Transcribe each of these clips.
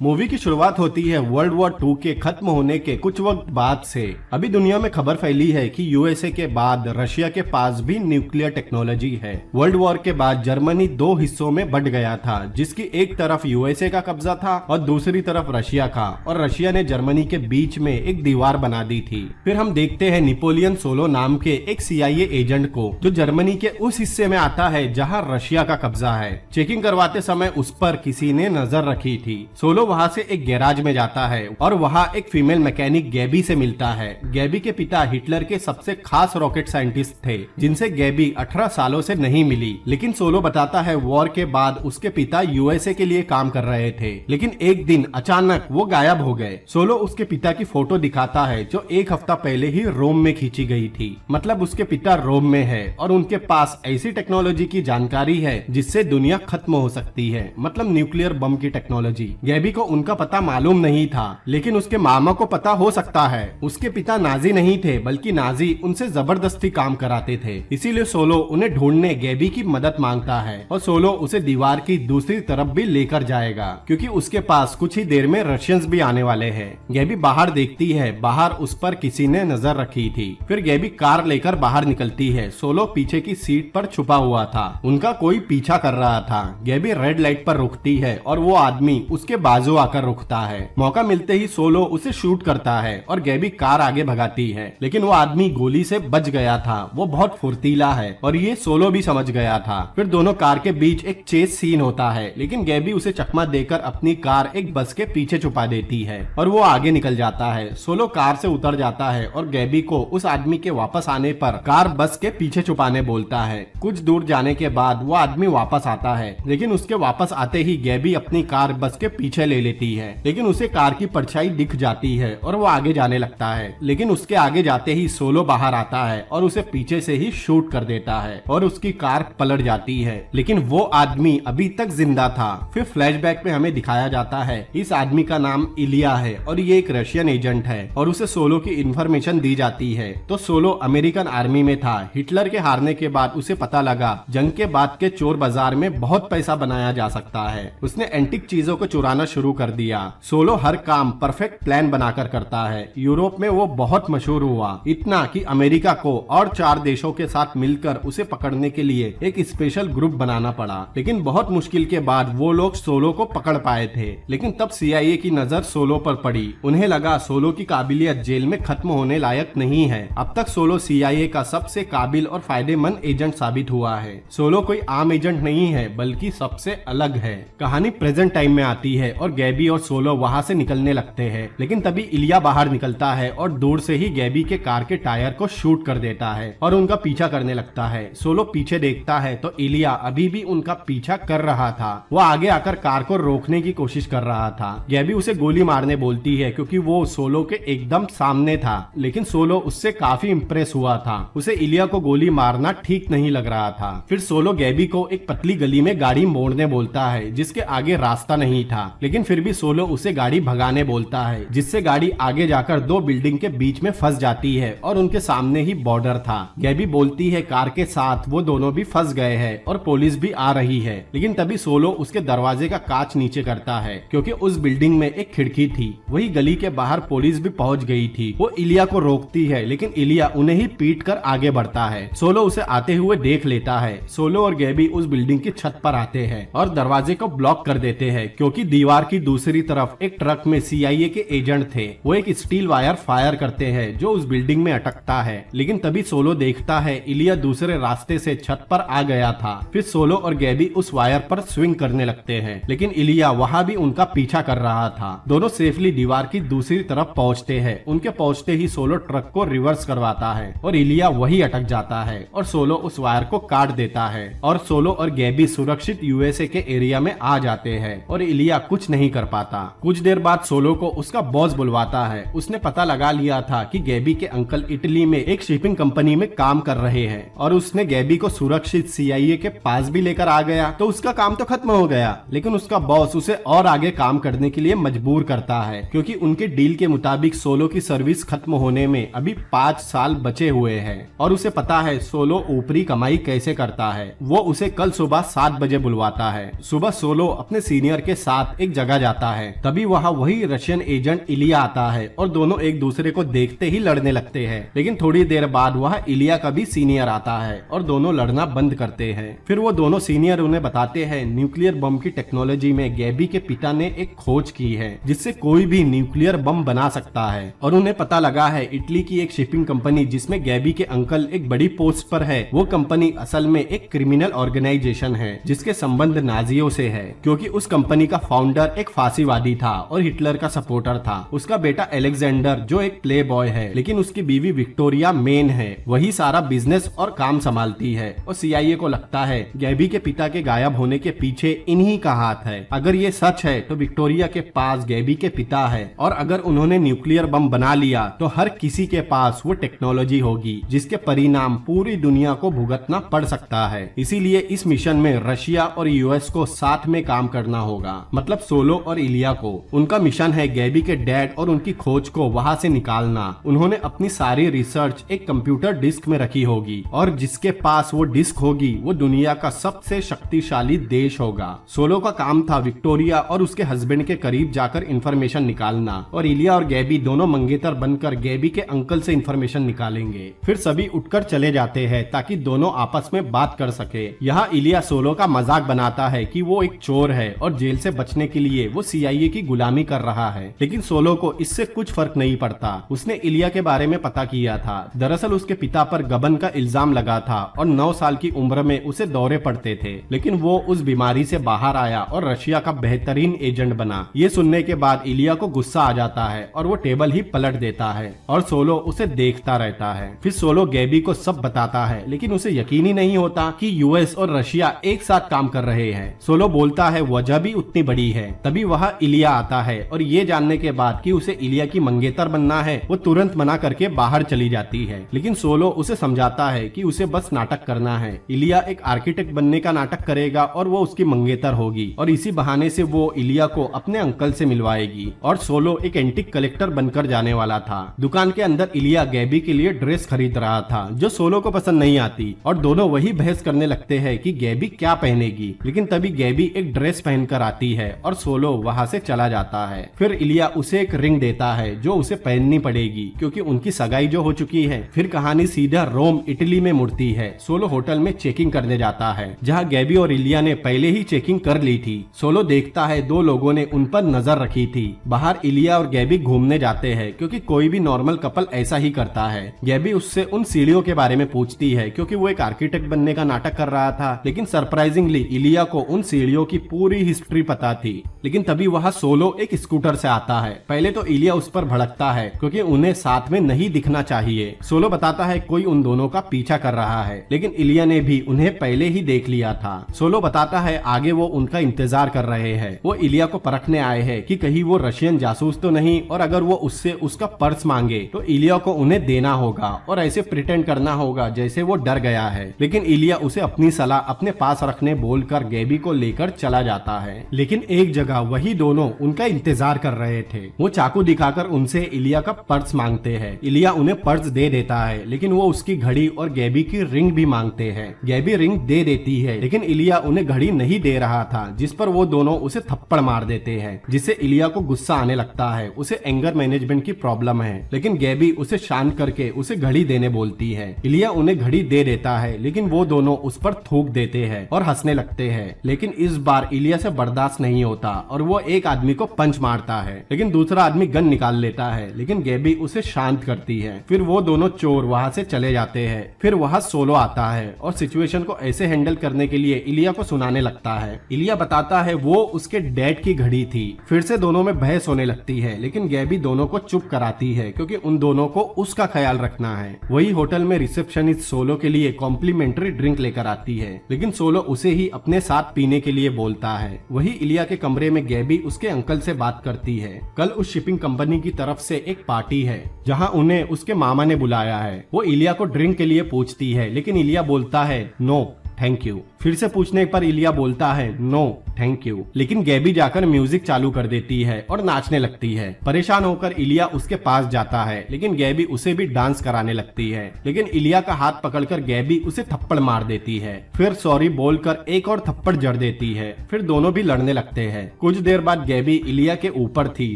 Movie की शुरुआत होती है वर्ल्ड वॉर 2 के खत्म होने के कुछ वक्त बाद से। अभी दुनिया में खबर फैली है कि यूएसए के बाद रशिया के पास भी न्यूक्लियर टेक्नोलॉजी है। वर्ल्ड वॉर के बाद जर्मनी दो हिस्सों में बंट गया था, जिसकी एक तरफ यूएसए का कब्जा था और दूसरी तरफ रशिया का, और रशिया ने जर्मनी के बीच में एक दीवार बना दी थी। फिर हम देखते हैं नेपोलियन सोलो नाम के एक सीआईए एजेंट को, जो जर्मनी के उस हिस्से में आता है जहाँ रशिया का कब्जा है। चेकिंग करवाते समय उस पर किसी ने नजर रखी थी। सोलो वहाँ से एक गैराज में जाता है और वहाँ एक फीमेल मैकेनिक गैबी से मिलता है। गैबी के पिता हिटलर के सबसे खास रॉकेट साइंटिस्ट थे, जिनसे गैबी 18 सालों से नहीं मिली। लेकिन सोलो बताता है वॉर के बाद उसके पिता यूएसए के लिए काम कर रहे थे, लेकिन एक दिन अचानक वो गायब हो गए। सोलो उसके पिता की फोटो दिखाता है, जो एक हफ्ता पहले ही रोम में खींची गई थी। मतलब उसके पिता रोम में है और उनके पास ऐसी टेक्नोलॉजी की जानकारी है जिससे दुनिया खत्म हो सकती है, मतलब न्यूक्लियर बम की टेक्नोलॉजी। गैबी को उनका पता मालूम नहीं था, लेकिन उसके मामा को पता हो सकता है। उसके पिता नाजी नहीं थे, बल्कि नाजी उनसे जबरदस्ती काम कराते थे। इसीलिए सोलो उन्हें ढूंढने गैबी की मदद मांगता है और सोलो उसे दीवार की दूसरी तरफ भी लेकर जाएगा, क्योंकि उसके पास कुछ ही देर में रशियंस भी आने वाले हैं। गैबी बाहर देखती है, बाहर उस पर किसी ने नजर रखी थी। फिर गैबी कार लेकर बाहर निकलती है। सोलो पीछे की सीट पर छुपा हुआ था, उनका कोई पीछा कर रहा था। गैबी रेड लाइट पर रुकती है और वो आदमी उसके बाजू आकर रुकता है। मौका मिलते ही सोलो उसे शूट करता है और गैबी कार आगे भगाती है, लेकिन वो आदमी गोली से बच गया था। वो बहुत फुर्तीला है और ये सोलो भी समझ गया था। फिर दोनों कार के बीच एक चेस सीन होता है, लेकिन गैबी उसे चकमा देकर अपनी कार एक बस के पीछे छुपा देती है और वो आगे निकल जाता है। सोलो कार से उतर जाता है और गैबी को उस आदमी के वापस आने पर कार बस के पीछे छुपाने बोलता है। कुछ दूर जाने के बाद वो आदमी वापस आता है, लेकिन उसके वापस आते ही गैबी अपनी कार बस के पीछे ले लेती है। लेकिन उसे कार की परछाई दिख जाती है और वो आगे जाने लगता है, लेकिन उसके आगे जाते ही सोलो बाहर आता है और उसे पीछे से ही शूट कर देता है और उसकी कार पलट जाती है। लेकिन वो आदमी अभी तक जिंदा था। फिर फ्लैशबैक में हमें दिखाया जाता है इस आदमी का नाम इलिया है और ये एक रशियन एजेंट है और उसे सोलो की इन्फॉर्मेशन दी जाती है। तो सोलो अमेरिकन आर्मी में था। हिटलर के हारने के बाद उसे पता लगा जंग के बाद के चोर बाजार में बहुत पैसा बनाया जा सकता है। उसने एंटिक चीजों को चुराना शुरू कर दिया। सोलो हर काम परफेक्ट प्लान बनाकर करता है। यूरोप में वो बहुत मशहूर हुआ, इतना कि अमेरिका को और 4 देशों के साथ मिलकर उसे पकड़ने के लिए एक स्पेशल ग्रुप बनाना पड़ा। लेकिन बहुत मुश्किल के बाद वो लोग सोलो को पकड़ पाए थे। लेकिन तब सीआईए की नजर सोलो पर पड़ी। उन्हें लगा सोलो की काबिलियत जेल में खत्म होने लायक नहीं है। अब तक सोलो सीआईए का सबसे काबिल और फायदेमंद एजेंट साबित हुआ है। सोलो कोई आम एजेंट नहीं है, बल्कि सबसे अलग है। कहानी प्रेजेंट टाइम में आती है और गैबी और सोलो वहाँ से निकलने लगते हैं। लेकिन तभी इलिया बाहर निकलता है और दूर से ही गैबी के कार के टायर को शूट कर देता है और उनका पीछा करने लगता है। सोलो पीछे देखता है तो इलिया अभी भी उनका पीछा कर रहा था। वो आगे आकर कार को रोकने की कोशिश कर रहा था। गैबी उसे गोली मारने बोलती है, क्योंकि वो सोलो के एकदम सामने था। लेकिन सोलो उससे काफी इम्प्रेस हुआ था। उसे इलिया को गोली मारना ठीक नहीं लग रहा था। फिर सोलो गैबी को एक पतली गली में गाड़ी मोड़ने बोलता है, जिसके आगे रास्ता नहीं था। लेकिन फिर भी सोलो उसे गाड़ी भगाने बोलता है, जिससे गाड़ी आगे जाकर 2 बिल्डिंग के बीच में फंस जाती है और उनके सामने ही बॉर्डर था। गैबी बोलती है कार के साथ वो दोनों भी फंस गए हैं और पुलिस भी आ रही है। लेकिन तभी सोलो उसके दरवाजे का कांच नीचे करता है, क्योंकि उस बिल्डिंग में एक खिड़की थी। वही गली के बाहर पुलिस भी पहुंच गई थी। वो इलिया को रोकती है, लेकिन इलिया उन्हें ही पीट कर आगे बढ़ता है। सोलो उसे आते हुए देख लेता है। सोलो और गैबी उस बिल्डिंग की छत पर आते हैं और दरवाजे को ब्लॉक कर देते हैं, क्योंकि दीवार की दूसरी तरफ एक ट्रक में सीआईए के एजेंट थे। वो एक स्टील वायर फायर करते हैं जो उस बिल्डिंग में अटकता है। लेकिन तभी सोलो देखता है इलिया दूसरे रास्ते से छत पर आ गया था। फिर सोलो और गैबी उस वायर पर स्विंग करने लगते हैं, लेकिन इलिया वहाँ भी उनका पीछा कर रहा था। दोनों सेफली दीवार की दूसरी तरफ पहुँचते हैं। उनके पहुँचते ही सोलो ट्रक को रिवर्स करवाता है और इलिया वही अटक जाता है और सोलो उस वायर को काट देता है और सोलो और गैबी सुरक्षित यूएसए के एरिया में आ जाते हैं और इलिया कुछ नहीं कर पाता। कुछ देर बाद सोलो को उसका बॉस बुलवाता है। उसने पता लगा लिया था कि गैबी के अंकल इटली में एक शिपिंग कंपनी में काम कर रहे हैं और उसने गैबी को सुरक्षित सीआईए के पास भी लेकर आ गया, तो उसका काम तो खत्म हो गया। लेकिन उसका बॉस उसे और आगे काम करने के लिए मजबूर करता है, क्योंकि उनके डील के मुताबिक सोलो की सर्विस खत्म होने में अभी 5 साल बचे हुए हैं और उसे पता है सोलो ऊपरी कमाई कैसे करता है। वो उसे कल सुबह 7 बजे बुलवाता है। सुबह सोलो अपने सीनियर के साथ एक जगह जगह जाता है। तभी वहाँ वही रशियन एजेंट इलिया आता है और दोनों एक दूसरे को देखते ही लड़ने लगते हैं। लेकिन थोड़ी देर बाद वहाँ इलिया का भी सीनियर आता है और दोनों लड़ना बंद करते हैं। फिर वो दोनों सीनियर उन्हें बताते हैं न्यूक्लियर बम की टेक्नोलॉजी में गैबी के पिता ने एक खोज की है जिससे कोई भी न्यूक्लियर बम बना सकता है। और उन्हें पता लगा है इटली की एक शिपिंग कंपनी जिसमें गैबी के अंकल एक बड़ी पोस्ट पर है, वो कंपनी असल में एक क्रिमिनल ऑर्गेनाइजेशन है जिसके संबंध नाजियों से है, क्योंकि उस कंपनी का फाउंडर एक फांसीवादी था और हिटलर का सपोर्टर था। उसका बेटा अलेक्जेंडर जो एक प्ले बॉय है, लेकिन उसकी बीवी विक्टोरिया मेन है, वही सारा बिजनेस और काम संभालती है। और सीआईए को लगता है गैबी के पिता के गायब होने के पीछे इन्हीं का हाथ है। अगर ये सच है तो विक्टोरिया के पास गैबी के पिता है, और अगर उन्होंने न्यूक्लियर बम बना लिया तो हर किसी के पास वो टेक्नोलॉजी होगी जिसके परिणाम पूरी दुनिया को भुगतना पड़ सकता है। इसीलिए इस मिशन में रशिया और यूएस को साथ में काम करना होगा, मतलब सोलो और इलिया को। उनका मिशन है गैबी के डैड और उनकी खोज को वहाँ से निकालना। उन्होंने अपनी सारी रिसर्च एक कंप्यूटर डिस्क में रखी होगी और जिसके पास वो डिस्क होगी वो दुनिया का सबसे शक्तिशाली देश होगा। सोलो का काम था विक्टोरिया और उसके हस्बैंड के करीब जाकर इंफॉर्मेशन निकालना, और इलिया और गैबी दोनों मंगेतर बनकर गैबी के अंकल से इंफॉर्मेशन निकालेंगे। फिर सभी उठकर चले जाते हैं ताकि दोनों आपस में बात कर सके। यहाँ इलिया सोलो का मजाक बनाता है कि वो एक चोर है और जेल से बचने के लिए वो सीआईए की गुलामी कर रहा है, लेकिन सोलो को इससे कुछ फर्क नहीं पड़ता। उसने इलिया के बारे में पता किया था। दरअसल उसके पिता पर गबन का इल्जाम लगा था और 9 साल की उम्र में उसे दौरे पड़ते थे, लेकिन वो उस बीमारी से बाहर आया और रशिया का बेहतरीन एजेंट बना। ये सुनने के बाद इलिया को गुस्सा आ जाता है और वो टेबल ही पलट देता है और सोलो उसे देखता रहता है। फिर सोलो गैबी को सब बताता है, लेकिन उसे यकीन ही नहीं होता कि यूएस और रशिया एक साथ काम कर रहे हैं। सोलो बोलता है वजह भी उतनी बड़ी है। तभी वह इलिया आता है और ये जानने के बाद कि उसे इलिया की मंगेतर बनना है, वो तुरंत मना करके बाहर चली जाती है। लेकिन सोलो उसे समझाता है कि उसे बस नाटक करना है। इलिया एक आर्किटेक्ट बनने का नाटक करेगा और वो उसकी मंगेतर होगी, और इसी बहाने से वो इलिया को अपने अंकल से मिलवाएगी। और सोलो एक एंटिक कलेक्टर बनकर जाने वाला था। दुकान के अंदर इलिया गैबी के लिए ड्रेस खरीद रहा था जो सोलो को पसंद नहीं आती, और दोनों वही बहस करने लगते हैं कि गैबी क्या पहनेगी। लेकिन तभी गैबी एक ड्रेस पहनकर आती है और सोलो वहाँ से चला जाता है। फिर इलिया उसे एक रिंग देता है जो उसे पहननी पड़ेगी क्योंकि उनकी सगाई जो हो चुकी है। फिर कहानी सीधा रोम इटली में मुड़ती है। सोलो होटल में चेकिंग करने जाता है जहाँ गैबी और इलिया ने पहले ही चेकिंग कर ली थी। सोलो देखता है 2 लोगों ने उन पर नजर रखी थी। बाहर इलिया और गैबी घूमने जाते हैं क्योंकि कोई भी नॉर्मल कपल ऐसा ही करता है। गैबी उससे उन सीढ़ियों के बारे में पूछती है क्योंकि वो एक आर्किटेक्ट बनने का नाटक कर रहा था, लेकिन सरप्राइजिंगली इलिया को उन सीढ़ियों की पूरी हिस्ट्री पता थी। लेकिन तभी वहाँ सोलो एक स्कूटर से आता है। पहले तो इलिया उस पर भड़कता है क्योंकि उन्हें साथ में नहीं दिखना चाहिए। सोलो बताता है कोई उन दोनों का पीछा कर रहा है, लेकिन इलिया ने भी उन्हें पहले ही देख लिया था। सोलो बताता है आगे वो उनका इंतजार कर रहे हैं। वो इलिया को परखने आए हैं कि कहीं वो रशियन जासूस तो नहीं, और अगर वो उससे उसका पर्स मांगे तो इलिया को उन्हें देना होगा और ऐसे प्रिटेंड करना होगा जैसे वो डर गया है। लेकिन इलिया उसे अपनी सलाह अपने पास रखने बोलकर गैबी को लेकर चला जाता है। लेकिन एक जगह वही दोनों उनका इंतजार कर रहे थे। वो चाकू दिखाकर उनसे इलिया का पर्स मांगते हैं। इलिया उन्हें पर्स दे देता है, लेकिन वो उसकी घड़ी और गैबी की रिंग भी मांगते हैं। गैबी रिंग दे देती है, लेकिन इलिया उन्हें घड़ी नहीं दे रहा था, जिस पर वो दोनों उसे थप्पड़ मार देते हैं, जिससे इलिया को गुस्सा आने लगता है। उसे एंगर मैनेजमेंट की प्रॉब्लम है, लेकिन गैबी उसे शांत करके उसे घड़ी देने बोलती है। इलिया उन्हें घड़ी दे देता है, लेकिन वो दोनों उस पर थूक देते हैं और हंसने लगते हैं। लेकिन इस बार इलिया से बर्दाश्त नहीं होता और वो एक आदमी को पंच मारता है, लेकिन दूसरा आदमी गन निकाल लेता है, लेकिन गैबी उसे शांत करती है। फिर वो दोनों चोर वहाँ से चले जाते हैं। फिर वहाँ सोलो आता है और सिचुएशन को ऐसे हैंडल करने के लिए इलिया को सुनाने लगता है। इलिया बताता है वो उसके डैड की घड़ी थी। फिर से दोनों में बहस होने लगती है, लेकिन गैबी दोनों को चुप कराती है क्योंकि उन दोनों को उसका ख्याल रखना है। वही होटल में रिसेप्शनिस्ट सोलो के लिए कॉम्प्लीमेंट्री ड्रिंक लेकर आती है, लेकिन सोलो उसे ही अपने साथ पीने के लिए बोलता है। वही इलिया के कमरे में गैबी उसके अंकल से बात करती है। कल उस शिपिंग कंपनी की तरफ से एक पार्टी है जहां उन्हें उसके मामा ने बुलाया है। वो इलिया को ड्रिंक के लिए पूछती है, लेकिन इलिया बोलता है नो, थैंक यू। फिर से पूछने पर इलिया बोलता है नो थैंक यू, लेकिन गैबी जाकर म्यूजिक चालू कर देती है और नाचने लगती है। परेशान होकर इलिया उसके पास जाता है, लेकिन गैबी उसे भी डांस कराने लगती है, लेकिन इलिया का हाथ पकड़कर गैबी उसे थप्पड़ मार देती है। फिर सॉरी बोलकर एक और थप्पड़ जड़ देती है। फिर दोनों भी लड़ने लगते हैं। कुछ देर बाद गैबी इलिया के ऊपर थी,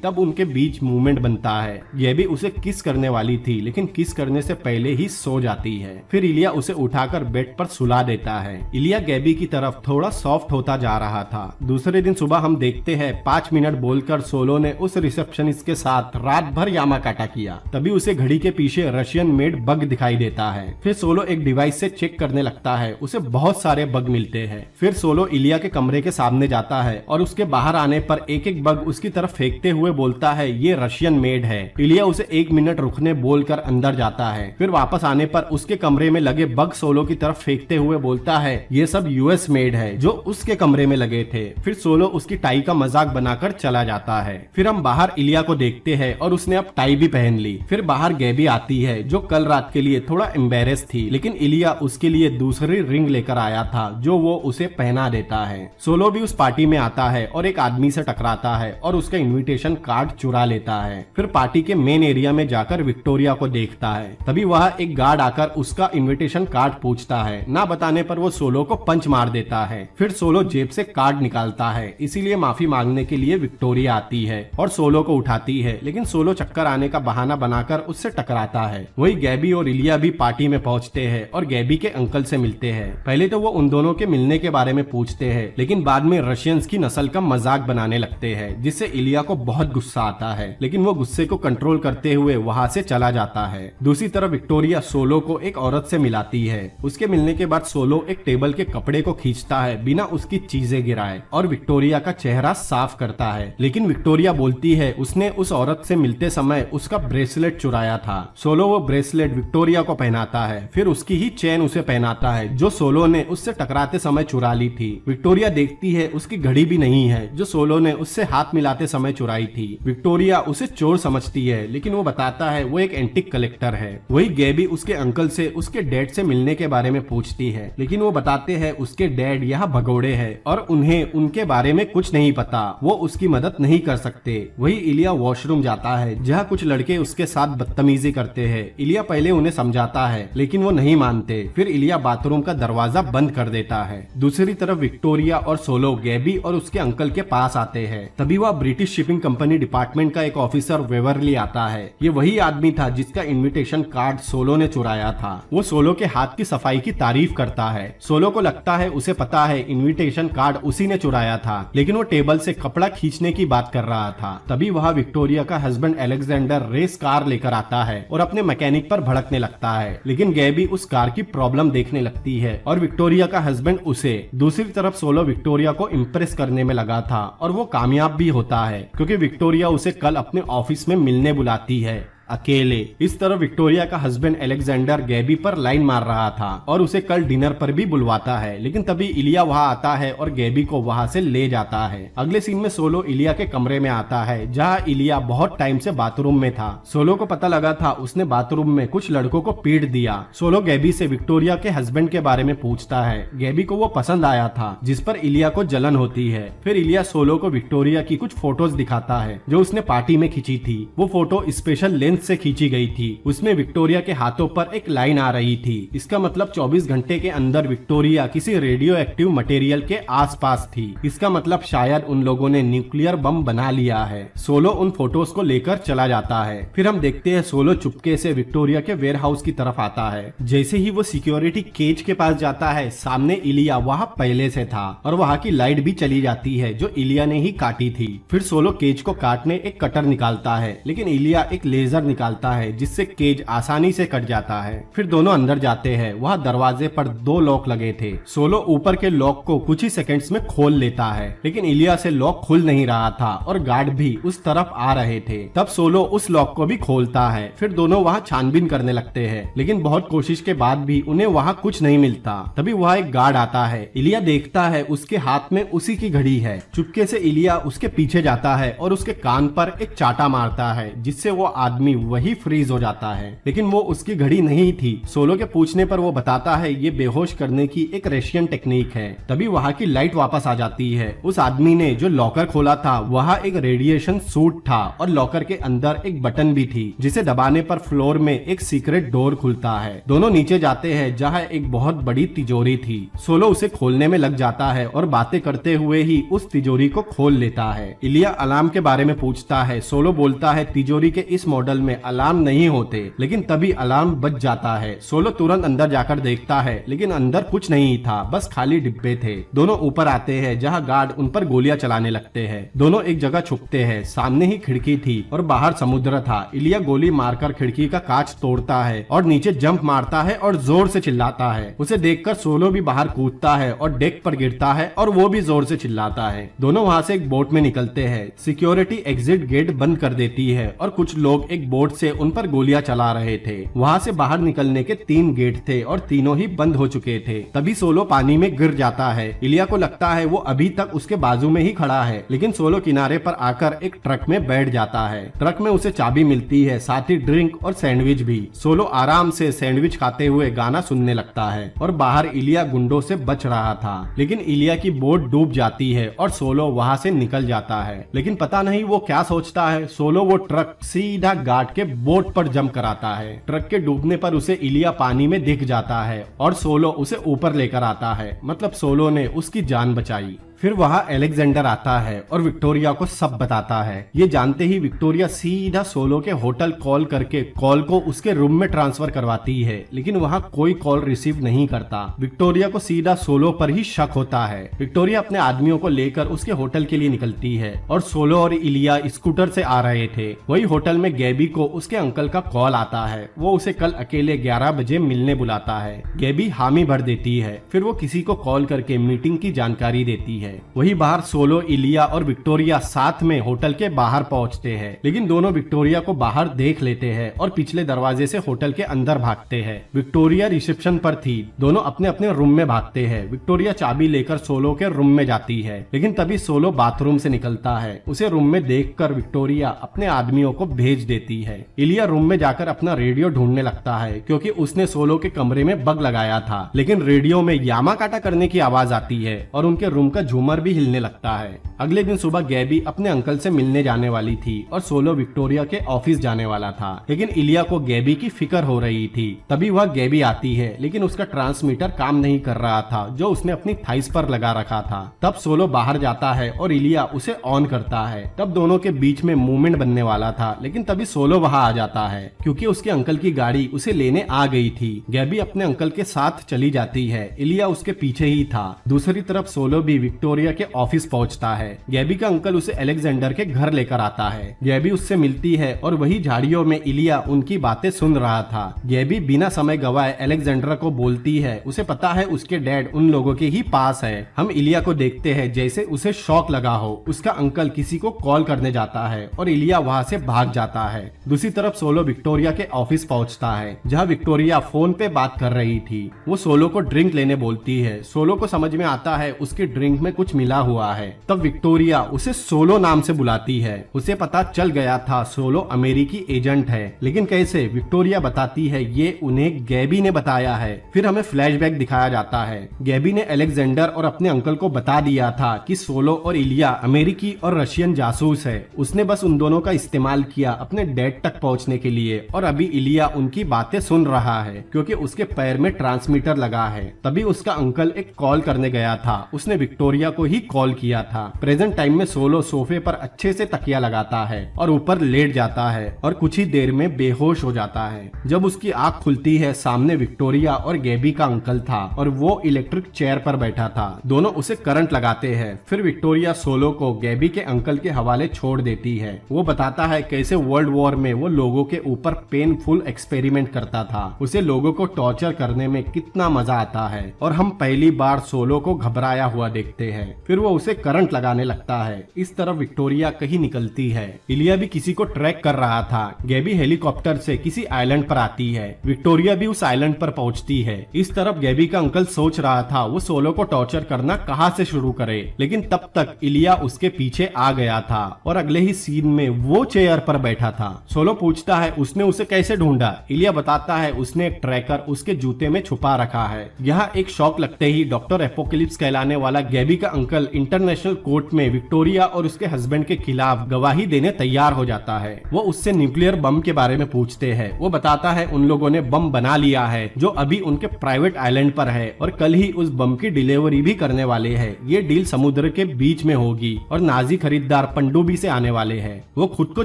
तब उनके बीच मूवमेंट बनता है। गैबी उसे किस करने वाली थी, लेकिन किस करने से पहले ही सो जाती है। फिर इलिया उसे उठाकर बेड पर सुला देता है। इलिया गैबी की तरफ थोड़ा सॉफ्ट होता जा रहा था। दूसरे दिन सुबह हम देखते हैं 5 मिनट बोलकर सोलो ने उस रिसेप्शनिस्ट के साथ रात भर यामाकाटा किया। तभी उसे घड़ी के पीछे रशियन मेड बग दिखाई देता है। फिर सोलो एक डिवाइस से चेक करने लगता है, उसे बहुत सारे बग मिलते हैं। फिर सोलो इलिया के कमरे के सामने जाता है और उसके बाहर आने पर एक एक बग उसकी तरफ फेंकते हुए बोलता है ये रशियन मेड है। इलिया उसे 1 मिनट रुकने बोलकर अंदर जाता है। फिर वापस आने पर उसके कमरे में लगे बग सोलो की तरफ फेंकते हुए बोलता है ये सब यूएस मेड है जो उसके कमरे में लगे थे। फिर सोलो उसकी टाई का मजाक बनाकर चला जाता है। फिर हम बाहर इलिया को देखते हैं और उसने अब टाई भी पहन ली। फिर बाहर गैबी आती है जो कल रात के लिए थोड़ा एम्बेरेस थी, लेकिन इलिया उसके लिए दूसरी रिंग लेकर आया था जो वो उसे पहना देता है। सोलो भी उस पार्टी में आता है और एक आदमी से टकराता है और उसका इनविटेशन कार्ड चुरा लेता है। फिर पार्टी के मेन एरिया में जाकर विक्टोरिया को देखता है। तभी वह एक गार्ड आकर उसका इनविटेशन कार्ड पूछता है। ना बताने पर वो सोलो को पंच मार देता है। फिर सोलो जेब से कार्ड निकालता है, इसीलिए माफी मांगने के लिए विक्टोरिया आती है और सोलो को उठाती है, लेकिन सोलो चक्कर आने का बहाना बनाकर उससे टकराता है। वही गैबी और इलिया भी पार्टी में पहुंचते हैं और गैबी के अंकल से मिलते हैं। पहले तो वो उन दोनों के मिलने के बारे में पूछते हैं, लेकिन बाद में रशियंस की नस्ल का मजाक बनाने लगते हैं, जिससे इलिया को बहुत गुस्सा आता है, लेकिन वो गुस्से को कंट्रोल करते हुए वहाँ से चला जाता है। दूसरी तरफ विक्टोरिया सोलो को एक औरत से मिलाती है। उसके मिलने के बाद सोलो एक टेबल के कपड़े को खींचता है बिना उसकी चीजें गिराए और विक्टोरिया का चेहरा साफ करता है, लेकिन विक्टोरिया बोलती है उसने उस औरत से मिलते समय उसका ब्रेसलेट चुराया था। सोलो वो ब्रेसलेट विक्टोरिया को पहनाता है, फिर उसकी ही चेन उसे पहनाता है जो सोलो ने उससे टकराते समय चुरा ली थी। विक्टोरिया देखती है उसकी घड़ी भी नहीं है जो सोलो ने उससे हाथ मिलाते समय चुराई थी। विक्टोरिया उसे चोर समझती है, लेकिन वो बताता है वो एक एंटिक कलेक्टर है। वही गैबी उसके अंकल से उसके डैड से मिलने के बारे में पूछती है, लेकिन वो बताते हैं उसके डैड यहाँ भगोड़े हैं और उन्हें उनके बारे में कुछ नहीं पता, वो उसकी मदद नहीं कर सकते। वही इलिया वॉशरूम जाता है जहाँ कुछ लड़के उसके साथ बदतमीजी करते हैं। इलिया पहले उन्हें समझाता है, लेकिन वो नहीं मानते। फिर इलिया बाथरूम का दरवाजा बंद कर देता है। दूसरी तरफ विक्टोरिया और सोलो गैबी और उसके अंकल के पास आते हैं। तभी वह ब्रिटिश शिपिंग कंपनी डिपार्टमेंट का एक ऑफिसर वेवरली आता है। ये वही आदमी था जिसका इनविटेशन कार्ड सोलो ने चुराया था। वो सोलो के हाथ की सफाई की तारीफ करता है। सोलो को लगता है उसे पता है इनविटेशन कार्ड उसी ने चुराया था, लेकिन वो टेबल से कपड़ा खींचने की बात कर रहा था। तभी वहाँ विक्टोरिया का हस्बैंड अलेक्जेंडर रेस कार लेकर आता है और अपने मैकेनिक पर भड़कने लगता है, लेकिन गैबी उस कार की प्रॉब्लम देखने लगती है और विक्टोरिया का हस्बैंड उसे। दूसरी तरफ सोलो विक्टोरिया को इम्प्रेस करने में लगा था और वो कामयाब भी होता है, क्योंकि विक्टोरिया उसे कल अपने ऑफिस में मिलने बुलाती है अकेले। इस तरह विक्टोरिया का हस्बैंड अलेक्जेंडर गैबी पर लाइन मार रहा था और उसे कल डिनर पर भी बुलवाता है, लेकिन तभी इलिया वहां आता है और गैबी को वहां से ले जाता है। अगले सीन में सोलो इलिया के कमरे में आता है जहां इलिया बहुत टाइम से बाथरूम में था। सोलो को पता लगा था उसने बाथरूम में कुछ लड़कों को पीट दिया। सोलो गैबी से विक्टोरिया के हस्बैंड के बारे में पूछता है। गैबी को वो पसंद आया था, जिस पर इलिया को जलन होती है। फिर इलिया सोलो को विक्टोरिया की कुछ फोटोज दिखाता है जो उसने पार्टी में खींची थी। वो फोटो स्पेशल लेंस से खींची गई थी। उसमें विक्टोरिया के हाथों पर एक लाइन आ रही थी। इसका मतलब 24 घंटे के अंदर विक्टोरिया किसी रेडियो एक्टिव मटेरियल के आसपास थी। इसका मतलब शायद उन लोगों ने न्यूक्लियर बम बना लिया है। सोलो उन फोटोज को लेकर चला जाता है। फिर हम देखते हैं सोलो चुपके से विक्टोरिया के वेयर हाउस की तरफ आता है। जैसे ही वो सिक्योरिटी केज के पास जाता है, सामने इलिया वहाँ पहले से था और वहाँ की लाइट भी चली जाती है जो इलिया ने ही काटी थी। फिर सोलो केज को काटने एक कटर निकालता है, लेकिन इलिया एक लेजर निकालता है जिससे केज आसानी से कट जाता है। फिर दोनों अंदर जाते हैं। वहाँ दरवाजे पर 2 लॉक लगे थे। सोलो ऊपर के लॉक को कुछ ही सेकंड्स में खोल लेता है, लेकिन इलिया से लॉक खुल नहीं रहा था और गार्ड भी उस तरफ आ रहे थे। तब सोलो उस लॉक को भी खोलता है। फिर दोनों वहाँ छानबीन करने लगते हैं, लेकिन बहुत कोशिश के बाद भी उन्हें वहाँ कुछ नहीं मिलता। तभी वहाँ एक गार्ड आता है। इलिया देखता है उसके हाथ में उसी की घड़ी है। चुपके से इलिया उसके पीछे जाता है और उसके कान पर एक चाटा मारता है, जिससे वो आदमी आदमी वही फ्रीज हो जाता है, लेकिन वो उसकी घड़ी नहीं थी। सोलो के पूछने पर वो बताता है ये बेहोश करने की एक रशियन टेक्निक है। तभी वहाँ की लाइट वापस आ जाती है। उस आदमी ने जो लॉकर खोला था वहाँ एक रेडिएशन सूट था और लॉकर के अंदर एक बटन भी थी जिसे दबाने पर फ्लोर में एक सीक्रेट डोर खुलता है। दोनों नीचे जाते हैं जहाँ एक बहुत बड़ी तिजोरी थी। सोलो उसे खोलने में लग जाता है और बातें करते हुए ही उस तिजोरी को खोल लेता है। इलिया अलार्म के बारे में पूछता है। सोलो बोलता है तिजोरी के इस मॉडल में अलार्म नहीं होते, लेकिन तभी अलार्म बज जाता है। सोलो तुरंत अंदर जाकर देखता है, लेकिन अंदर कुछ नहीं था, बस खाली डिब्बे थे। दोनों ऊपर आते हैं जहाँ गार्ड उन पर गोलियां चलाने लगते हैं। दोनों एक जगह छुपते हैं। सामने ही खिड़की थी और बाहर समुद्र था। इलिया गोली मारकर खिड़की का कांच तोड़ता है और नीचे जंप मारता है और जोर से चिल्लाता है। उसे देखकर सोलो भी बाहर कूदता है और डेक पर गिरता है और वो भी जोर से चिल्लाता है। दोनों वहाँ से एक बोट में निकलते हैं। सिक्योरिटी एग्जिट गेट बंद कर देती है और कुछ लोग एक बोट से उन पर गोलियां चला रहे थे। वहाँ से बाहर निकलने के 3 गेट थे और तीनों ही बंद हो चुके थे। तभी सोलो पानी में गिर जाता है। इलिया को लगता है वो अभी तक उसके बाजू में ही खड़ा है, लेकिन सोलो किनारे पर आकर एक ट्रक में बैठ जाता है। ट्रक में उसे चाबी मिलती है, साथ ही ड्रिंक और सैंडविच भी। सोलो आराम से सैंडविच खाते हुए गाना सुनने लगता है और बाहर इलिया गुंडों से बच रहा था, लेकिन इलिया की बोट डूब जाती है और सोलो वहाँ से निकल जाता है। लेकिन पता नहीं वो क्या सोचता है, सोलो वो ट्रक सीधा गार्ड के बोट पर जंप कराता है। ट्रक के डूबने पर उसे इलिया पानी में दिख जाता है और सोलो उसे ऊपर लेकर आता है। मतलब सोलो ने उसकी जान बचाई। फिर वहाँ अलेक्जेंडर आता है और विक्टोरिया को सब बताता है। ये जानते ही विक्टोरिया सीधा सोलो के होटल कॉल करके कॉल को उसके रूम में ट्रांसफर करवाती है, लेकिन वहाँ कोई कॉल रिसीव नहीं करता। विक्टोरिया को सीधा सोलो पर ही शक होता है। विक्टोरिया अपने आदमियों को लेकर उसके होटल के लिए निकलती है और सोलो और इलिया स्कूटर से आ रहे थे। वही होटल में गैबी को उसके अंकल का कॉल आता है। वो उसे कल अकेले 11 बजे मिलने बुलाता है। गैबी हामी भर देती है। फिर वो किसी को कॉल करके मीटिंग की जानकारी देती है। वही बाहर सोलो, इलिया और विक्टोरिया साथ में होटल के बाहर पहुंचते हैं, लेकिन दोनों विक्टोरिया को बाहर देख लेते हैं और पिछले दरवाजे से होटल के अंदर भागते हैं। विक्टोरिया रिसेप्शन पर थी। दोनों अपने अपने रूम में भागते हैं। विक्टोरिया चाबी लेकर सोलो के रूम में जाती है, लेकिन तभी सोलो बाथरूम से निकलता है। उसे रूम में देखकर विक्टोरिया अपने आदमियों को भेज देती है। इलिया रूम में जाकर अपना रेडियो ढूंढने लगता है, क्योंकि उसने सोलो के कमरे में बग लगाया था, लेकिन रेडियो में यामाकाटा करने की आवाज आती है और उनके रूम का झूमर भी हिलने लगता है। अगले दिन सुबह गैबी अपने अंकल से मिलने जाने वाली थी और सोलो विक्टोरिया के ऑफिस जाने वाला था, लेकिन इलिया को गैबी की फिक्र हो रही थी। तभी वह गैबी आती है, लेकिन उसका ट्रांसमीटर काम नहीं कर रहा था जो उसने अपनी थाइस पर लगा रखा था। तब सोलो बाहर जाता है और इलिया उसे ऑन करता है। तब दोनों के बीच में मूवमेंट बनने वाला था, लेकिन तभी सोलो वहाँ आ जाता है, क्योंकि उसके अंकल की गाड़ी उसे लेने आ गई थी। गैबी अपने अंकल के साथ चली जाती है। इलिया उसके पीछे ही था। दूसरी तरफ सोलो भी विक्टोरिया के ऑफिस पहुंचता है। गैबी का अंकल उसे अलेक्जेंडर के घर लेकर आता है। गैबी उससे मिलती है और वही झाड़ियों में इलिया उनकी बातें सुन रहा था। गैबी बिना समय गवाए अलेक्जेंडर को बोलती है उसे पता है उसके डैड उन लोगों के ही पास है। हम इलिया को देखते हैं जैसे उसे शॉक लगा हो। उसका अंकल किसी को कॉल करने जाता है और इलिया वहाँ से भाग जाता है। दूसरी तरफ सोलो विक्टोरिया के ऑफिस पहुँचता है, जहाँ विक्टोरिया फोन पे बात कर रही थी। वो सोलो को ड्रिंक लेने बोलती है। सोलो को समझ में आता है उसकी ड्रिंक में कुछ मिला हुआ है। तब विक्टोरिया उसे सोलो नाम से बुलाती है। उसे पता चल गया था सोलो अमेरिकी एजेंट है, लेकिन कैसे? विक्टोरिया बताती है ये उन्हें गैबी ने बताया है। फिर हमें फ्लैशबैक दिखाया जाता है। गैबी ने अलेक्जेंडर और अपने अंकल को बता दिया था कि सोलो और इलिया अमेरिकी और रशियन जासूस है। उसने बस उन दोनों का इस्तेमाल किया अपने डैड तक पहुंचने के लिए, और अभी इलिया उनकी बातें सुन रहा है क्योंकि उसके पैर में ट्रांसमीटर लगा है। तभी उसका अंकल एक कॉल करने गया था। उसने विक्टोरिया को ही कॉल किया था। प्रेजेंट टाइम में सोलो सोफे पर अच्छे से तकिया लगाता है और ऊपर लेट जाता है और कुछ ही देर में बेहोश हो जाता है। जब उसकी आंख खुलती है, सामने विक्टोरिया और गैबी का अंकल था और वो इलेक्ट्रिक चेयर पर बैठा था। दोनों उसे करंट लगाते हैं। फिर विक्टोरिया सोलो को गैबी के अंकल के हवाले छोड़ देती है। वो बताता है कैसे वर्ल्ड वॉर में वो लोगों के ऊपर पेनफुल एक्सपेरिमेंट करता था। उसे लोगों को टॉर्चर करने में कितना मजा आता है और हम पहली बार सोलो को घबराया हुआ देखते हैं। फिर वो उसे करंट लगा आने लगता है। इस तरफ विक्टोरिया कहीं निकलती है। इलिया भी किसी को ट्रैक कर रहा था। गैबी हेलीकॉप्टर से किसी आइलैंड पर आती है। विक्टोरिया भी उस आइलैंड पर पहुंचती है। इस तरफ गैबी का अंकल सोच रहा था वो सोलो को टॉर्चर करना कहां से शुरू करे, लेकिन तब तक इलिया उसके पीछे आ गया था और अगले ही सीन में वो चेयर पर बैठा था। सोलो पूछता है उसने उसे कैसे ढूंढा। इलिया बताता है उसने एक ट्रैकर उसके जूते में छुपा रखा है। यहाँ एक शॉक लगते ही डॉक्टर एपोकलिप्स कहलाने वाला गैबी का अंकल इंटरनेशनल कोर्ट में विक्टोरिया और उसके हस्बैंड के खिलाफ गवाही देने तैयार हो जाता है। वो उससे न्यूक्लियर बम के बारे में पूछते हैं। वो बताता है उन लोगों ने बम बना लिया है जो अभी उनके प्राइवेट आइलैंड पर है और कल ही उस बम की डिलीवरी भी करने वाले हैं। ये डील समुद्र के बीच में होगी और नाजी खरीदार पनडुब्बी से आने वाले हैं। वो खुद को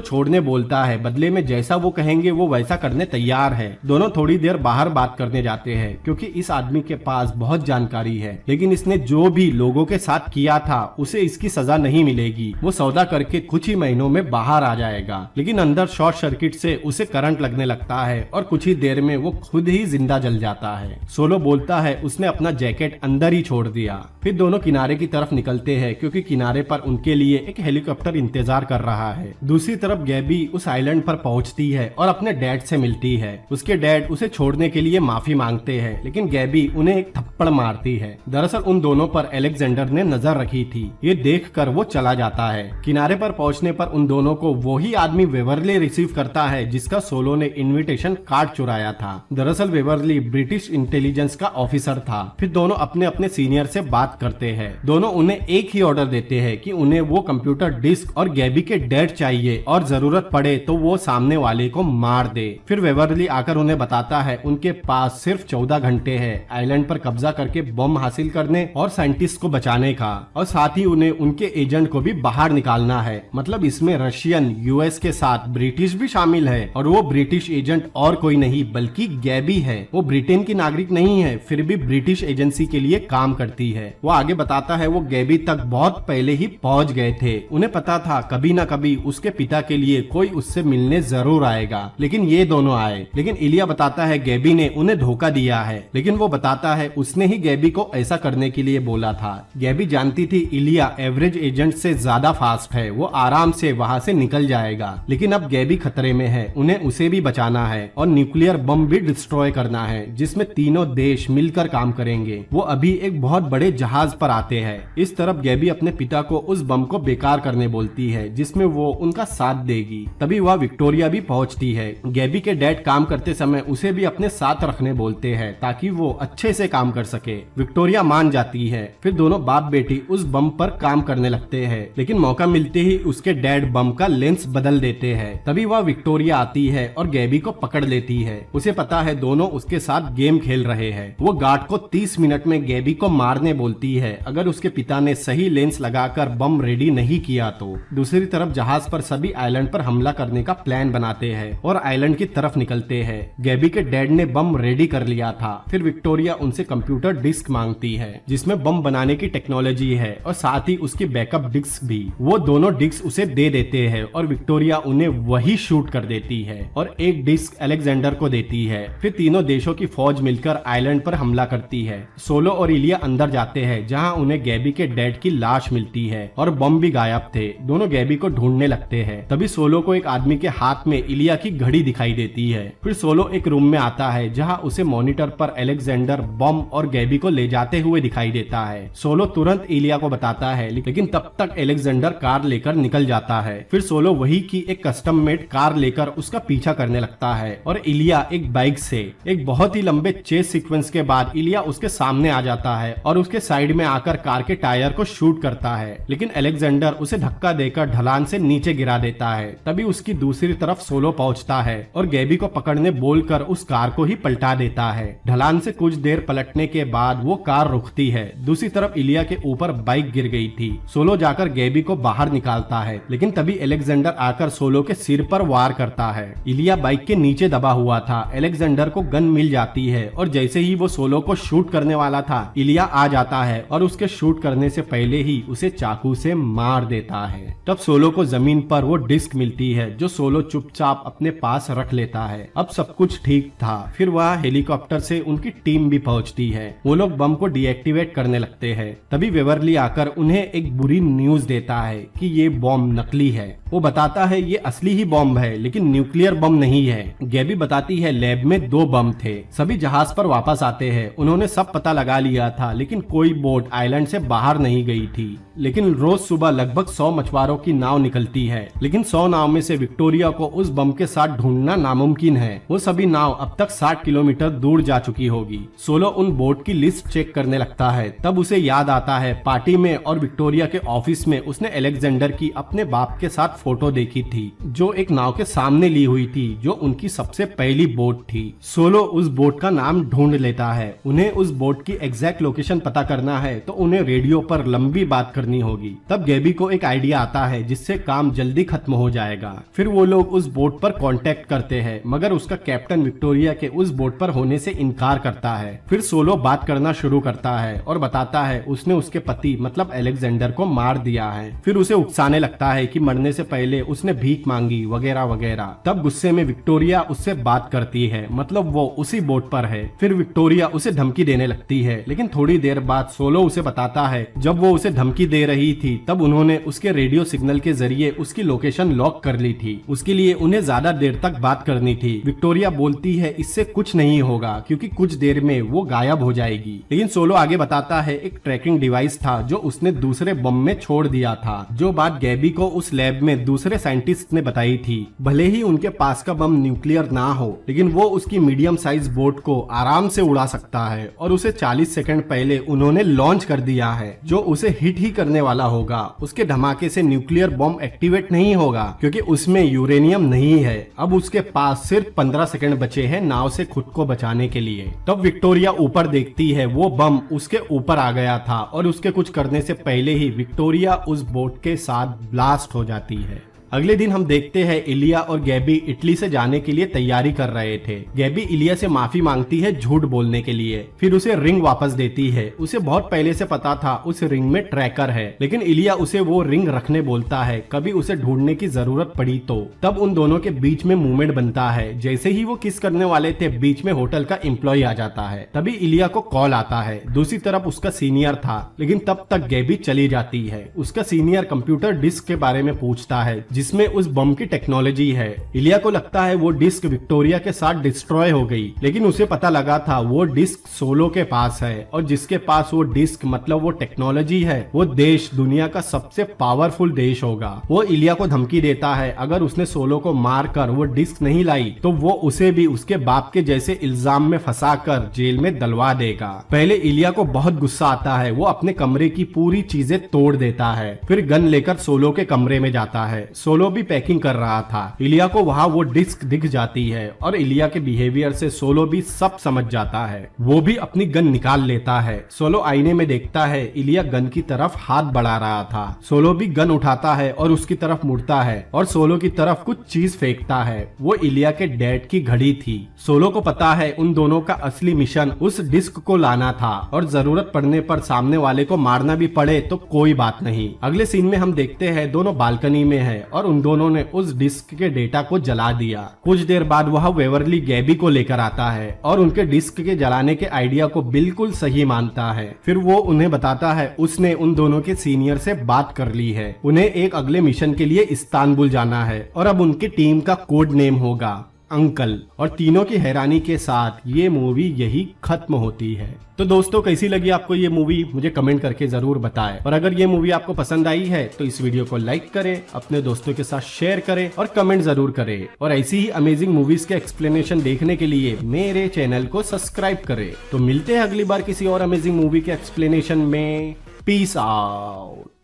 छोड़ने बोलता है, बदले में जैसा वो कहेंगे वो वैसा करने तैयार है। दोनों थोड़ी देर बाहर बात करने जाते हैं क्योंकि इस आदमी के पास बहुत जानकारी है, लेकिन इसने जो भी लोगों के साथ किया था उसे इसकी सजा नहीं मिलेगी। वो सौदा करके कुछ ही महीनों में बाहर आ जाएगा, लेकिन अंदर शॉर्ट सर्किट से उसे करंट लगने लगता है और कुछ ही देर में वो खुद ही जिंदा जल जाता है। सोलो बोलता है उसने अपना जैकेट अंदर ही छोड़ दिया। फिर दोनों किनारे की तरफ निकलते हैं क्योंकि किनारे पर उनके लिए एक हेलीकॉप्टर इंतजार कर रहा है। दूसरी तरफ गैबी उस आइलैंड पर पहुंचती है और अपने डैड से मिलती है। उसके डैड उसे छोड़ने के लिए माफी मांगते हैं, लेकिन गैबी उन्हें एक थप्पड़ मारती है। दरअसल उन दोनों पर अलेक्जेंडर ने नजर रखी थी। ये देखकर वो चला जाता है। किनारे पर पहुंचने पर उन दोनों को वही आदमी वेवरली रिसीव करता है जिसका सोलो ने इनविटेशन कार्ड चुराया था। दरअसल वेवरली ब्रिटिश इंटेलिजेंस का ऑफिसर था। फिर दोनों अपने अपने सीनियर से बात करते हैं। दोनों उन्हें एक ही ऑर्डर देते हैं कि उन्हें वो कंप्यूटर डिस्क और गैबी के डैड चाहिए और जरूरत पड़े तो वो सामने वाले को मार दे। फिर वेवरली आकर उन्हें बताता है उनके पास सिर्फ 14 घंटे है आइलैंड पर कब्जा करके बम हासिल करने और साइंटिस्ट को बचाने का, और साथ ही उन्हें उनके एजेंट को भी बाहर निकालना है। मतलब इसमें रशियन, यूएस के साथ ब्रिटिश भी शामिल है और वो ब्रिटिश एजेंट और कोई नहीं बल्कि गैबी है। वो ब्रिटेन की नागरिक नहीं है, फिर भी ब्रिटिश एजेंसी के लिए काम करती है। वो आगे बताता है वो गैबी तक बहुत पहले ही पहुंच गए थे। उन्हें पता था कभी न कभी उसके पिता के लिए कोई उससे मिलने जरूर आएगा, लेकिन ये दोनों आए। लेकिन इलिया बताता है गैबी ने उन्हें धोखा दिया है, लेकिन वो बताता है उसने ही गैबी को ऐसा करने के लिए बोला था। गैबी जानती थी इलिया एवरेज एजेंट से ज्यादा फास्ट है, वो आराम से वहाँ से निकल जाएगा, लेकिन अब गैबी खतरे में है। उन्हें उसे भी बचाना है और न्यूक्लियर बम भी डिस्ट्रॉय करना है जिसमें तीनों देश मिलकर काम करेंगे। वो अभी एक बहुत बड़े जहाज पर आते हैं। इस तरफ गैबी अपने पिता को उस बम को बेकार करने बोलती है जिसमें वो उनका साथ देगी। तभी वह विक्टोरिया भी पहुंचती है। गैबी के डैड काम करते समय उसे भी अपने साथ रखने बोलते हैं ताकि वो अच्छे से काम कर सके। विक्टोरिया मान जाती है। फिर दोनों बाप बेटी उस बम पर काम करने लगते हैं, लेकिन मौका मिलते ही उसके डैड बम का लेंस बदल देते हैं। तभी वह विक्टोरिया आती है और गैबी को पकड़ लेती है। उसे पता है दोनों उसके साथ गेम खेल रहे हैं। वो गार्ड को 30 मिनट में गैबी को मारने बोलती है अगर उसके पिता ने सही लेंस लगाकर बम रेडी नहीं किया तो। दूसरी तरफ जहाज पर सभी आइलैंड पर हमला करने का प्लान बनाते हैं और आइलैंड की तरफ निकलते हैं। गैबी के डैड ने बम रेडी कर लिया था। फिर विक्टोरिया उनसे कंप्यूटर डिस्क मांगती है जिसमें बम बनाने की टेक्नोलॉजी है और साथ ही उसकी बैकअप डिस्क भी। वो दोनों डिस्क उसे दे देते हैं और विक्टोरिया उन्हें वही शूट कर देती है और एक डिस्क अलेक्जेंडर को देती है। फिर तीनों देशों की फौज मिलकर आइलैंड पर हमला करती है। सोलो और इलिया अंदर जाते हैं जहां उन्हें गैबी के डैड की लाश मिलती है और बम भी गायब थे। दोनों गैबी को ढूंढने लगते हैं। तभी सोलो को एक आदमी के हाथ में इलिया की घड़ी दिखाई देती है। फिर सोलो एक रूम में आता है जहां उसे मॉनिटर पर अलेक्जेंडर बम और गैबी को ले जाते हुए दिखाई देता है। सोलो तुरंत इलिया को बताता है, लेकिन तब तक अलेक्जेंडर कार लेकर निकल जाता है। फिर सोलो वही की एक कस्टम मेड कार लेकर उसका पीछा करने लगता है और इलिया एक बाइक से। एक बहुत ही लंबे चेस सीक्वेंस के बाद इलिया उसके सामने आ जाता है और उसके साइड में आकर कार के टायर को शूट करता है, लेकिन अलेक्जेंडर उसे धक्का देकर ढलान से नीचे गिरा देता है। तभी उसकी दूसरी तरफ सोलो पहुंचता है और गैबी को पकड़ने बोलकर उस कार को ही पलटा देता है। ढलान से कुछ देर पलटने के बाद वो कार रुकती है। दूसरी तरफ इलिया के ऊपर बाइक गिर गई थी। सोलो जाकर गैबी को बाहर निकालता है, लेकिन तभी अलेक्जेंडर आकर सोलो के सिर पर वार करता है। इलिया बाइक के नीचे दबा हुआ था। अलेक्जेंडर को गन मिल जाती है और जैसे ही वो सोलो को शूट करने वाला था इलिया आ जाता है और उसके शूट करने से पहले ही उसे चाकू से मार देता है। तब सोलो को जमीन पर वो डिस्क मिलती है जो सोलो चुपचाप अपने पास रख लेता है। अब सब कुछ ठीक था। फिर वह हेलीकॉप्टर से उनकी टीम भी पहुंचती है। वो लोग बम को डीएक्टिवेट करने लगते हैं। तभी वेवरली आकर उन्हें एक बुरी न्यूज देता है कि ये बॉम्ब नकली है। वो बताता है ये असली ही बॉम्ब है लेकिन न्यूक्लियर बम नहीं है। गैबी बताती है लैब में 2 बम थे। सभी जहाज पर वापस आते हैं। उन्होंने सब पता लगा लिया था लेकिन कोई बोट आइलैंड से बाहर नहीं गई थी। लेकिन रोज सुबह लगभग 100 मछुआरों की नाव निकलती है, लेकिन 100 नाव में से विक्टोरिया को उस बम के साथ ढूंढना नामुमकिन है। वो सभी नाव अब तक 60 किलोमीटर दूर जा चुकी होगी। सोलो उन बोट की लिस्ट चेक करने लगता है। तब उसे याद आता है पार्टी में और विक्टोरिया के ऑफिस में उसने अलेक्जेंडर की अपने बाप के साथ फोटो देखी थी, जो एक नाव के सामने ली हुई थी, जो उनकी सबसे पहली बोट थी। सोलो उस बोट का नाम ढूंढ लेता है। उन्हें उस बोट की एग्जैक्ट लोकेशन पता करना है तो उन्हें रेडियो पर लंबी बात करनी होगी। तब गैबी को एक आइडिया आता है जिससे काम जल्दी खत्म हो जाएगा। फिर वो लोग उस बोट पर कांटेक्ट करते हैं, मगर उसका कैप्टन विक्टोरिया के उस बोट पर होने से इनकार करता है। फिर सोलो बात करना शुरू करता है और बताता है उसने उसके पति मतलब अलेक्जेंडर को मार दिया है। फिर उसे उकसाने लगता है कि मरने से पहले उसने भीख मांगी वगैरह वगैरह। तब गुस्से में विक्टोरिया उससे बात करती है, मतलब वो उसी बोट पर है। फिर विक्टोरिया उसे धमकी देने लगती है, लेकिन थोड़ी देर बाद सोलो उसे बताता है जब वो उसे धमकी दे रही थी तब उन्होंने उसके रेडियो सिग्नल के जरिए उसकी लोकेशन लॉक कर ली थी। उसके लिए उन्हें ज्यादा देर तक बात करनी थी। विक्टोरिया बोलती है इससे कुछ नहीं होगा क्योंकि कुछ देर में वो गायब हो जाएगी। लेकिन सोलो आगे बताता है एक ट्रैकिंग डिवाइस था जो उसने दूसरे बम में छोड़ दिया था, जो बात गैबी को उस लैब में दूसरे साइंटिस्ट ने बताई थी। भले ही उनके पास का बम न्यूक्लियर ना हो, लेकिन वो उसकी मीडियम साइज बोट को आराम से उड़ा सकता है और उसे 40 सेकंड पहले उन्होंने लॉन्च कर दिया है, जो उसे हिट ही करने वाला होगा। उसके धमाके से न्यूक्लियर बॉम्ब एक्टिवेट नहीं होगा क्योंकि उसमें यूरेनियम नहीं है। अब उसके पास सिर्फ 15 सेकंड बचे हैं नाव से खुद को बचाने के लिए। तब विक्टोरिया ऊपर देखती है, वो बम उसके ऊपर आ गया था और उसके कुछ करने से पहले ही विक्टोरिया उस बोट के साथ ब्लास्ट हो जाती है। अगले दिन हम देखते हैं इलिया और गैबी इटली से जाने के लिए तैयारी कर रहे थे। गैबी इलिया से माफी मांगती है झूठ बोलने के लिए, फिर उसे रिंग वापस देती है। उसे बहुत पहले से पता था उस रिंग में ट्रैकर है, लेकिन इलिया उसे वो रिंग रखने बोलता है कभी उसे ढूंढने की जरूरत पड़ी तो। तब उन दोनों के बीच में मूवमेंट बनता है। जैसे ही वो किस करने वाले थे बीच में होटल का एम्प्लॉय आ जाता है। तभी इलिया को कॉल आता है। दूसरी तरफ उसका सीनियर था, लेकिन तब तक गैबी चली जाती है। उसका सीनियर कंप्यूटर डिस्क के बारे में पूछता है जिसमें उस बम की टेक्नोलॉजी है। इलिया को लगता है वो डिस्क विक्टोरिया के साथ डिस्ट्रॉय हो गई, लेकिन उसे पता लगा था वो डिस्क सोलो के पास है और जिसके पास वो डिस्क मतलब वो टेक्नोलॉजी है, वो देश दुनिया का सबसे पावरफुल देश होगा। वो इलिया को धमकी देता है अगर उसने सोलो को मार कर वो डिस्क नहीं लाई तो वो उसे भी उसके बाप के जैसे इल्जाम में फंसाकर जेल में डलवा देगा। पहले इलिया को बहुत गुस्सा आता है। वो अपने कमरे की पूरी चीजें तोड़ देता है, फिर गन लेकर सोलो के कमरे में जाता है। सोलो भी पैकिंग कर रहा था। इलिया को वहाँ वो डिस्क दिख जाती है और इलिया के बिहेवियर से सोलो भी सब समझ जाता है। वो भी अपनी गन निकाल लेता है। सोलो आईने में देखता है इलिया गन की तरफ हाथ बढ़ा रहा था। सोलो भी गन उठाता है और उसकी तरफ मुड़ता है और सोलो की तरफ कुछ चीज फेंकता है। वो इलिया के डैड की घड़ी थी। सोलो को पता है उन दोनों का असली मिशन उस डिस्क को लाना था और जरूरत पड़ने पर सामने वाले को मारना भी पड़े तो कोई बात नहीं। अगले सीन में हम देखते हैं दोनों बालकनी में है और उन दोनों ने उस डिस्क के डेटा को जला दिया। कुछ देर बाद वह वेवरली गैबी को लेकर आता है और उनके डिस्क के जलाने के आइडिया को बिल्कुल सही मानता है। फिर वो उन्हें बताता है उसने उन दोनों के सीनियर से बात कर ली है। उन्हें एक अगले मिशन के लिए इस्तांबुल जाना है और अब उनकी टीम का कोड नेम होगा अंकल। और तीनों की हैरानी के साथ ये मूवी यही खत्म होती है। तो दोस्तों कैसी लगी आपको ये मूवी मुझे कमेंट करके जरूर बताएं। और अगर ये मूवी आपको पसंद आई है तो इस वीडियो को लाइक करें, अपने दोस्तों के साथ शेयर करें और कमेंट जरूर करें। और ऐसी ही अमेजिंग मूवीज के एक्सप्लेनेशन देखने के लिए मेरे चैनल को सब्सक्राइब करें। तो मिलते हैं अगली बार किसी और अमेजिंग मूवी के एक्सप्लेनेशन में। Peace out.